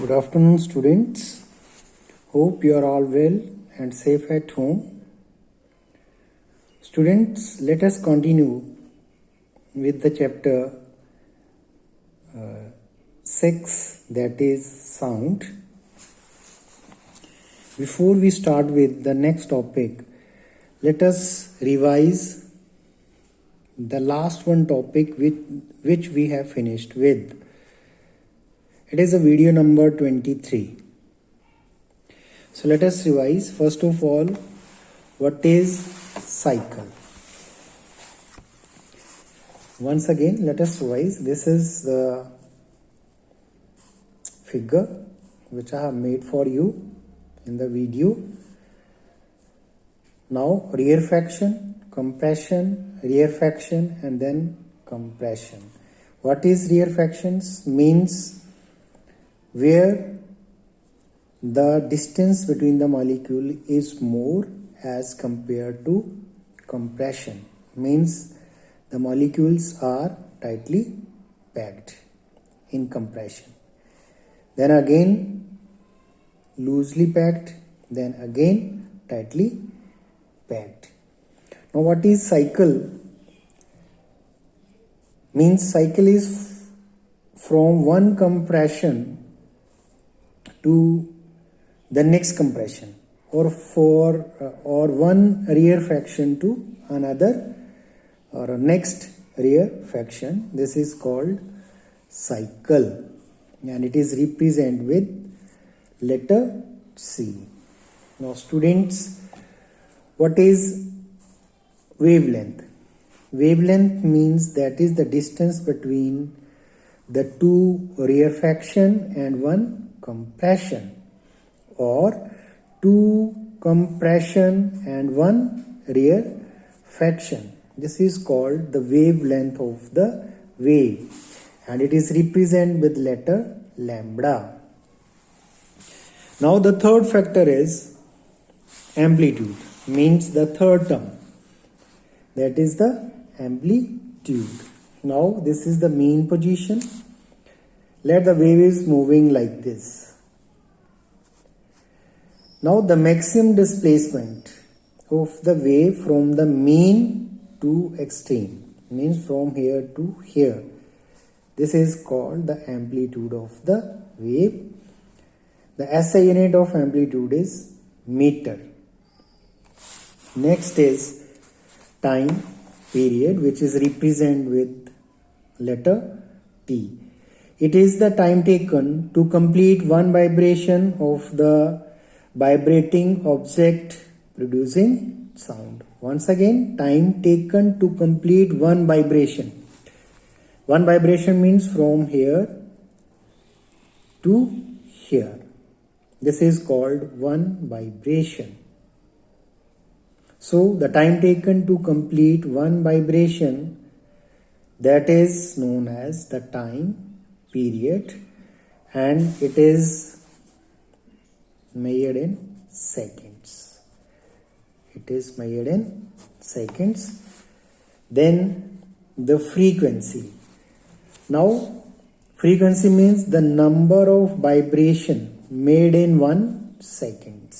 Good afternoon, students. Hope you are all well and safe at home. Students, let us continue with the chapter 6, that is sound. Before we start with the next topic, let us revise the last one topic which we have finished with. It is a video number 23. So let us revise. First of all, what is cycle? Once again, let us revise. This is the figure which I have made for you in the video. Now, rarefaction, compression, rarefaction, and then compression. What is rarefaction? Means where the distance between the molecule is more as compared to compression, means the molecules are tightly packed in compression, then again loosely packed, then again tightly packed. Now what is cycle? Means cycle is from one compression to the next compression, or one rarefaction to another or next rarefaction. This is called cycle, and it is represented with letter C. Now students, what is wavelength? Wavelength means that is the distance between the two rarefaction and one compression, or two compression and one rarefaction. This is called the wavelength of the wave, and it is represented with letter lambda. Now the third factor is amplitude, means the third term, that is the amplitude. Now this is the mean position. Let the wave is moving like this. Now the maximum displacement of the wave from the mean to extreme, means from here to here. This is called the amplitude of the wave. The SI unit of amplitude is meter. Next is time period, which is represented with letter T. It is the time taken to complete one vibration of the vibrating object producing sound. Once again, time taken to complete one vibration. One vibration means from here to here. This is called one vibration. So the time taken to complete one vibration, that is known as the time period, and it is measured in seconds. It is measured in seconds. Then the frequency. Now frequency means the number of vibration made in 1 second.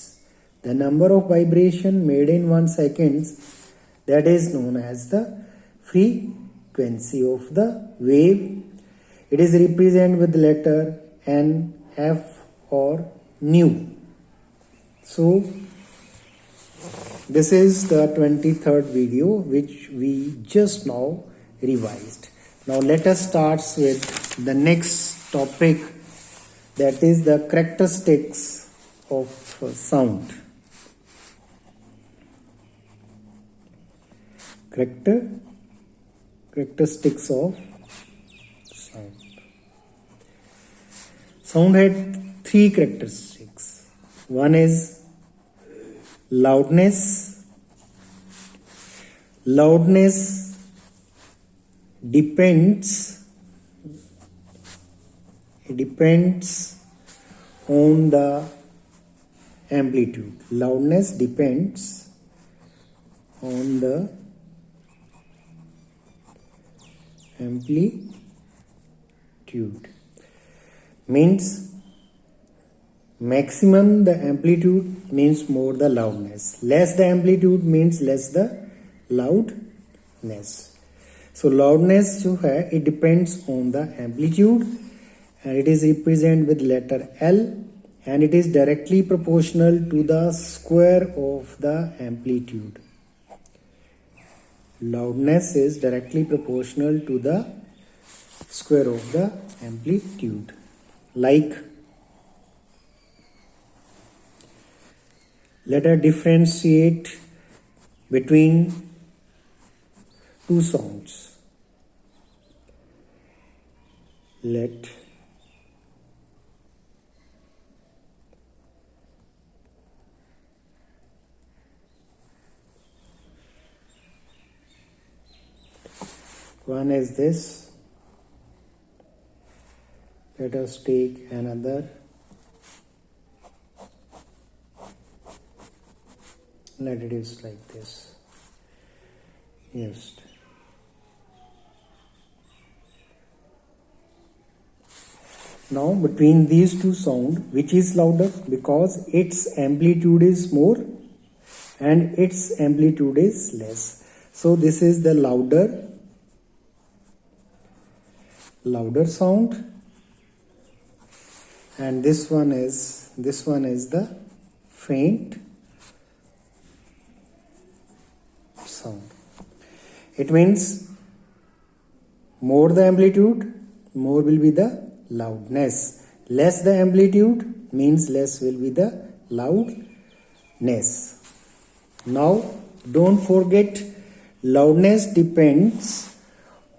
The number of vibration made in 1 second, that is known as the frequency of the wave. It is represented with the letter N, F or nu. So this is the 23rd video which we just now revised. Now let us start with the next topic, that is the characteristics of sound. Characteristics of sound. Sound had 3 characteristics. One is loudness. Loudness depends on the amplitude. Loudness depends on the amplitude. Means Maximum the amplitude means more the loudness. Less the amplitude means less the loudness. So loudness जो है it depends on the amplitude and it is represented with letter L and it is directly proportional to the square of the amplitude. Loudness is directly proportional to the square of the amplitude. Like, let us differentiate between two sounds. Let one is this. Let us take another. Let it is like this. Yes. Now between these two sounds, which is louder? Because its amplitude is more and its amplitude is less. So this is the louder sound, and this one is the faint sound. It means more the amplitude, more will be the loudness. Less the amplitude means less will be the loudness. Now don't forget, loudness depends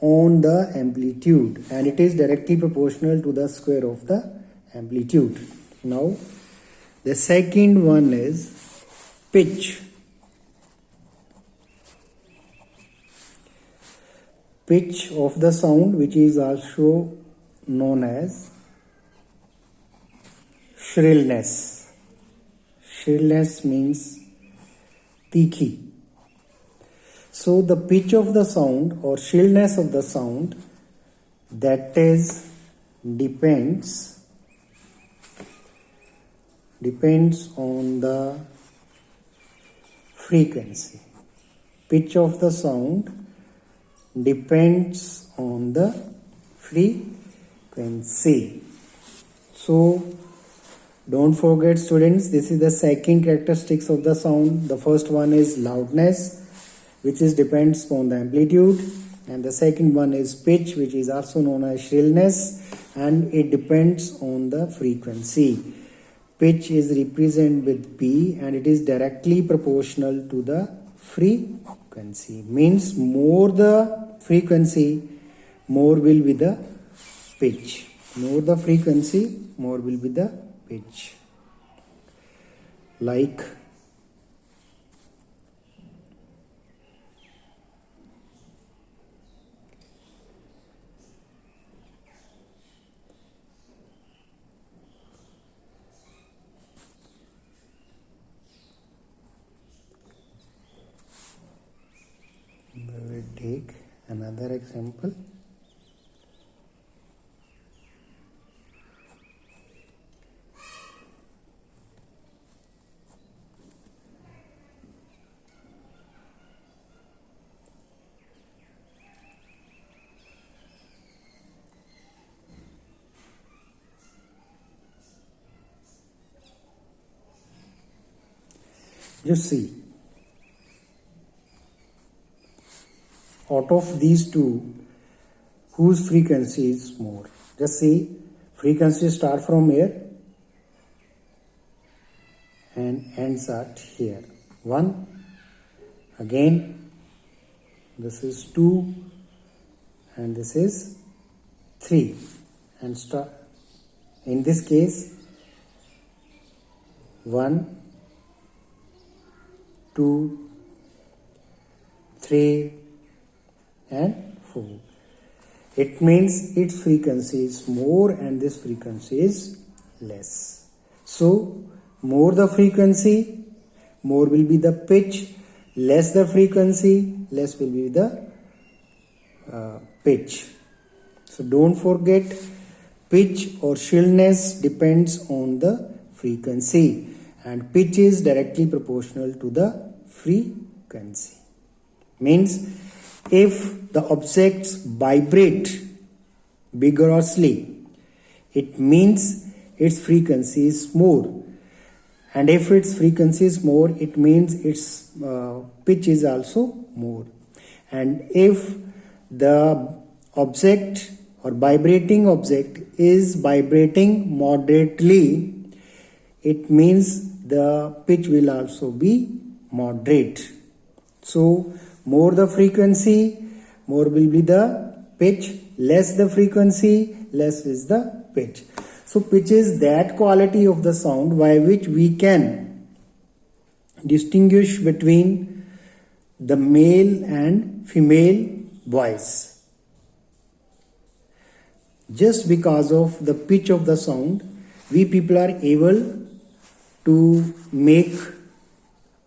on the amplitude and it is directly proportional to the square of the amplitude. Now the second one is pitch. Pitch of the sound, which is also known as shrillness. Shrillness means tikhi. So the pitch of the sound or shrillness of the sound, that is depends on the frequency. Pitch of the sound depends on the frequency. So don't forget, students, this is the second characteristics of the sound. The first one is loudness, which is depends on the amplitude, and the second one is pitch, which is also known as shrillness, and it depends on the frequency. Pitch is represented with P and it is directly proportional to the frequency. Means more the frequency, more will be the pitch. More the frequency, more will be the pitch. Like, we will take another example. Just see, out of these two, whose frequency is more? Just see, frequency start from here and ends at here. 1, again this is 2 and this is 3, and start in this case 1, 2, 3 and 4. It means its frequency is more and this frequency is less. So more the frequency, more will be the pitch. Less the frequency, less will be the pitch. So don't forget, pitch or shrillness depends on the frequency, and pitch is directly proportional to the frequency. Means if the objects vibrate vigorously, it means its frequency is more, and if its frequency is more, it means its pitch is also more. And if the object or vibrating object is vibrating moderately, it means the pitch will also be moderate. So more the frequency, more will be the pitch, less the frequency, less is the pitch. So pitch is that quality of the sound by which we can distinguish between the male and female voice. Just because of the pitch of the sound, we people are able to make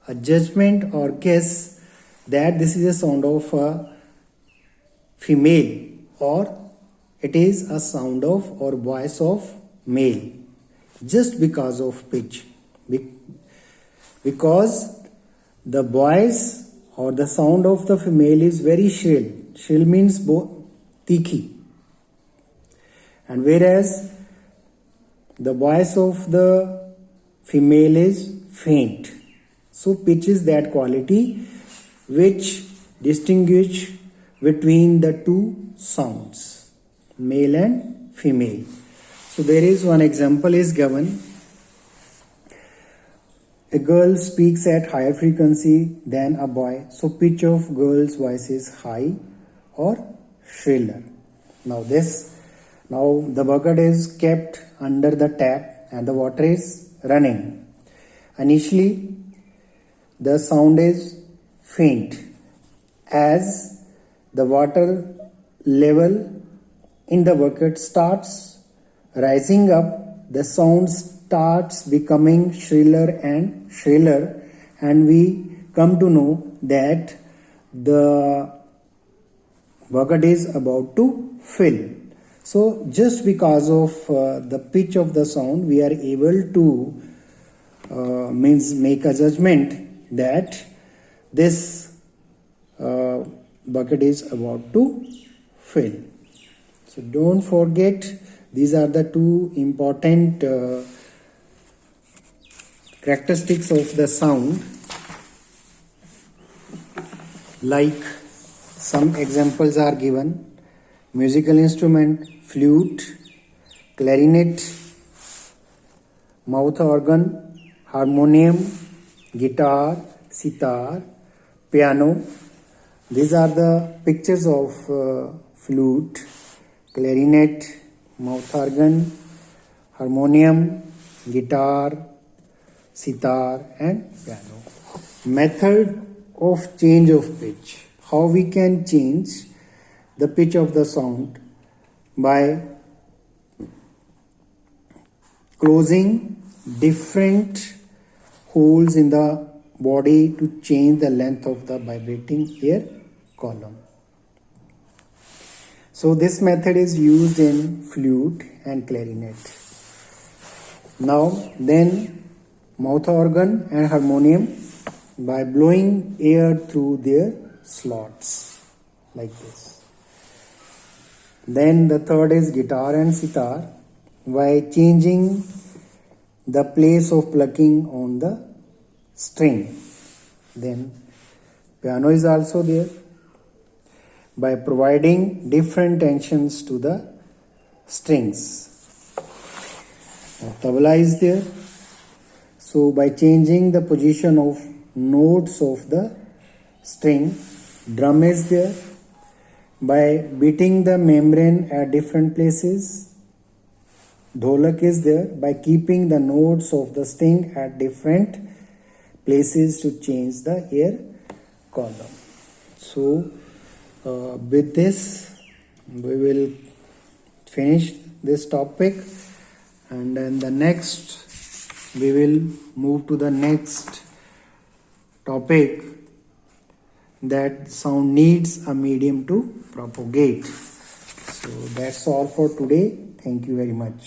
a judgment or guess that this is a sound of a female or it is a sound of or voice of male, just because of pitch. Because the voice or the sound of the female is very shrill. Shrill means tikhi. And whereas the voice of the female is faint. So pitch is that quality which distinguish between the two sounds, male and female. So there is one example is given. A girl speaks at higher frequency than a boy. So pitch of girl's voice is high or shriller. Now the bucket is kept under the tap and the water is running. Initially the sound is faint. As the water level in the bucket starts rising up, the sound starts becoming shriller, and we come to know that the bucket is about to fill. So just because of the pitch of the sound, we are able to make a judgment that this bucket is about to fill. So don't forget, these are the two important characteristics of the sound. Like some examples are given: musical instrument, flute, clarinet, mouth organ, harmonium, guitar, sitar, piano. These are the pictures of flute, clarinet, mouth organ, harmonium, guitar, sitar and piano. Method of change of pitch. How we can change the pitch of the sound? By closing different holes in the body to change the length of the vibrating air column. So this method is used in flute and clarinet. Now then, mouth organ and harmonium, by blowing air through their slots like this. Then the third is guitar and sitar, by changing the place of plucking on the string. Then piano is also there, by providing different tensions to the strings. Tabla is there, so by changing the position of notes of the string. Drum is there, by beating the membrane at different places. Dholak is there, by keeping the notes of the string at different places to change the air column. So with this we will finish this topic, and then the next we will move to the next topic, that sound needs a medium to propagate. So that's all for today. Thank you very much.